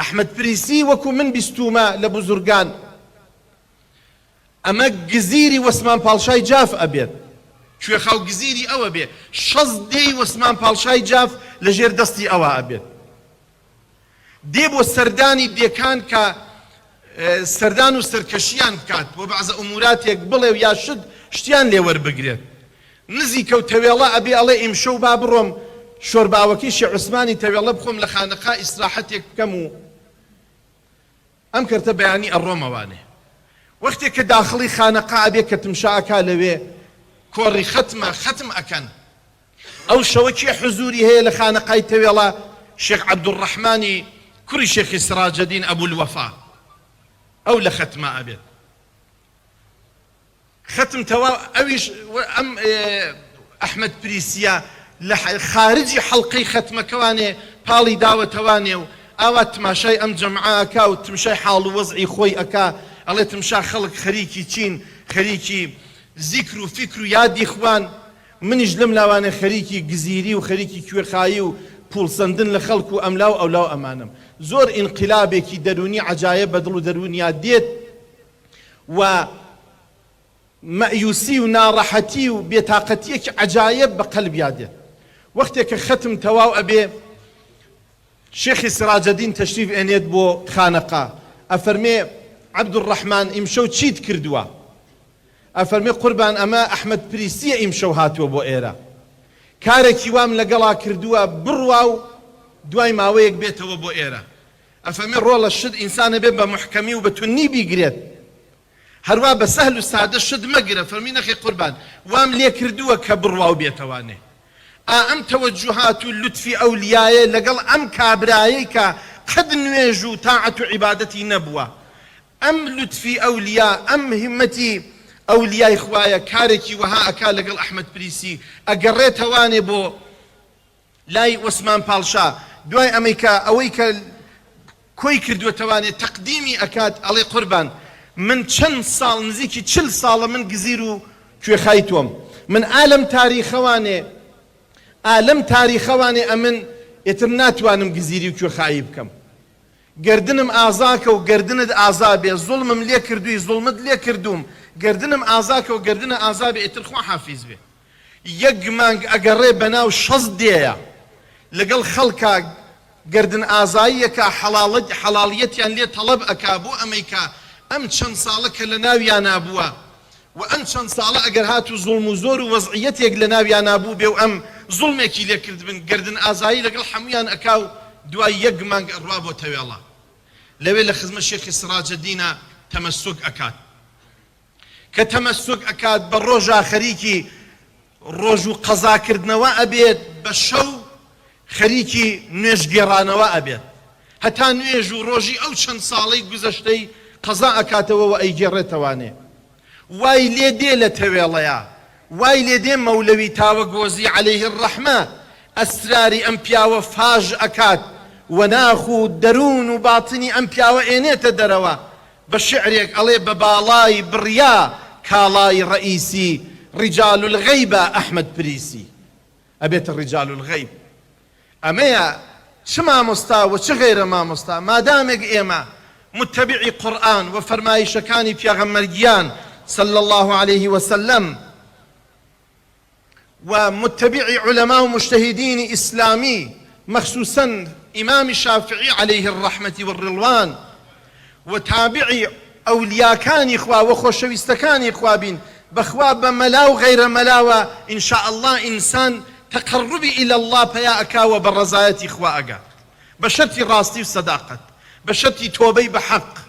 ئەحمەد پریسی وەکو من بیستومە لە بزورگان ئەمە گزیری وەسمان پاڵشای جاف ئەبێت کوێخاو گزیری ئەوە بێ 6 دێی وەسمان پاڵشای جاف لە ژێر دەستی ئەوە ئەبێت دێ بۆ سەردانی دێکان کە سەردان و سەرکەشیان بکات بۆ بەعزە ئوموراتێک بڵێ و یا شتیان لێ وەربگرێت نزی کەوتەوێڵە ئەبێ ئەڵێ ئیمشەو با بڕۆم شۆرباوەکەی شێخ عوسمانی تەوێڵە بخۆم لە خانەقا ئیسراحەتێک بکەم و ئەم کەرتە بەیانی ئەڕۆمەوانێ وەختێک کە داخڵی خانەقا ئەبێ کە تمشا ئەکا لەوێ کۆڕی ختم ئەکەن ئەو شەوە کێ حزوری هەیە لە خانەقای تەوێڵە شێخ عەبدوڕەحمانی کوڕی شێخی سراجەدین ئەبوو الوەفا ئەو لە ختمە ئەبێت ختم تەواو ئەویش ئەم ئەحمەد پریسیە لە خارجی حەڵقەی ختمەکەوانێ پاڵی داوەتەوانێ و ئاوا تماشای ئەم جەمعە ئەکا و تمشای حاڵ و وەزعی خۆی ئەکا ئەڵێ تمشا خەڵک خەریکی چین خەریکی زیکر و فکر و یادی خوان منیش لەم لاوانێ خەریکی گزیری و خەریکی کوێخایی و پوڵسەندن لە خەڵک و ئەملا و ئەولا و ئەمانم زۆر ئینقلابێکی دەرونی عەجایب بە دڵ و دەرونیا دێت و مەیوسی و ناڕەحەتی و بێتاقەتیەکی عەجایب بە قەلبیا دێت وەختێک کە ختم تەواو ئەبێ شێخی سراجەدین تەشریف ئێنێت بۆ خانەقا ئەفەرمێ عەبدوڕەحمان ئیمشەو چیت کردووە ئەفەرمێ قوربان ئەمە ئەحمەد پریسیە ئیمشەو هاتووە بۆ ئێرە کارێکی وام لەگەڵا کردووە بڕوا و دوای ماوەیەک بێتەوە بۆ ئێرە ئەفەرمێ ڕۆڵە شت ئینسانە بێ بە محکەمی و بە تونی بیگرێت هەروە بە سەهل و سادە شت مەگرە فەرمی نەخێ قوربان وام لێ کردووە کە بڕوا و بێتەوانێ ئەم تەوەجوهات و لوتفی ئەولیایە لەگەڵ ئەم کابرایەی کە قەد نوێژ و تاعەت و عیبادەتی نەبووە ئەم لوتفی ئەولیا ئەم هیمەتی ئەولیای خوایە کارێکی وەها ئەکا لەگەڵ ئەحمەد پریسی ئەگەڕێتەوانێ بۆ لای وەسمان پاڵشا دوای ئەمەیکە ئەوەی کە کۆی کردووەتەوانێ تەقدیمی ئەکات ئەڵێ قوربان من چەند ساڵ نزیکی 40 ساڵە من گزیر و کوێخای تۆم من ئالەم تاریخەوانێ ئەمن ئێتر ناتوانم گزیری و کوێخایی بکەم گردنم ئازاکە و گردنت ئازا بێ زوڵمم لێ کردووی زوڵمت لێ کردووم گردنم ئازاکە و گردنە ئازا بێ ئێتر خوا حافیز بێ یەک مانگ ئەگەڕێ بەناو 6 دێیە لەگەڵ خەڵکا گردن ئازاییەکە حەڵاڵیەتیان لێ تەڵەب ئەکا بۆ ئەمەیکە ئەم چەند ساڵە کە لە ناویان نابووە و ئەم چەند ساڵە ئەگەر هات و زوڵم و زۆر و وەزعیەتێک لە ناویان نابوو بێ و ئەم زوڵمێکی لێ کردبن گردن ئازایی لەگەڵ هەمویان ئەکا و دوای یەک مانگ ئەڕوا بۆ تەوێڵە لەوێ لە خزمەت شێخی سراجەدینە تەمەسوک ئەکات کە تەمەسوک ئەکات بە ڕۆژا خەریکی ڕۆژ و قەزاکردنەوە ئەبێت بە شەو خەریکی نوێژگێڕانەوە ئەبێت هەتا نوێژ و ڕۆژی ئەو چەند ساڵەی گوزەشتەی قەزا ئەکاتەوە و ئەیگێڕێتەوانێ وای لێ دێ لە تەوێڵەیە وای لێ دێ مەولەوی تاوەگۆزی عەلەیه الرەحمە ئەسراری ئەم پیاوە فاژ ئەکات و ناخ و دەروون و باتنی ئەم پیاوە ئێنێتە دەرەوە بە شعرێک ئەڵێ بە باڵای بڕیا کاڵای ڕئیسی ڕیجال الغەیبە ئەحمەد پریسی ئەبێتە ڕیجال الغەیب ئەمەیە چ مامۆستا و چ غەیرە مامۆستا مادامێک ئێمە متبعی قورئان و فەرمایشەکانی پیاغەمبەرگیان صلى الله عليه وسلم ومتبع علماء ومجتهدين إسلامي مخصوصا إمام الشافعي عليه الرحمة والرضوان وتابعي أولياء كان إخوة وخوشويستكان إخوة بين بخوا بملاو غير ملاوة إن شاء الله إنسان تقربي إلى الله فيا أكاوى بالرزايات إخوة أقا بشرتي راستي وصداقة بشرتي توبي بحق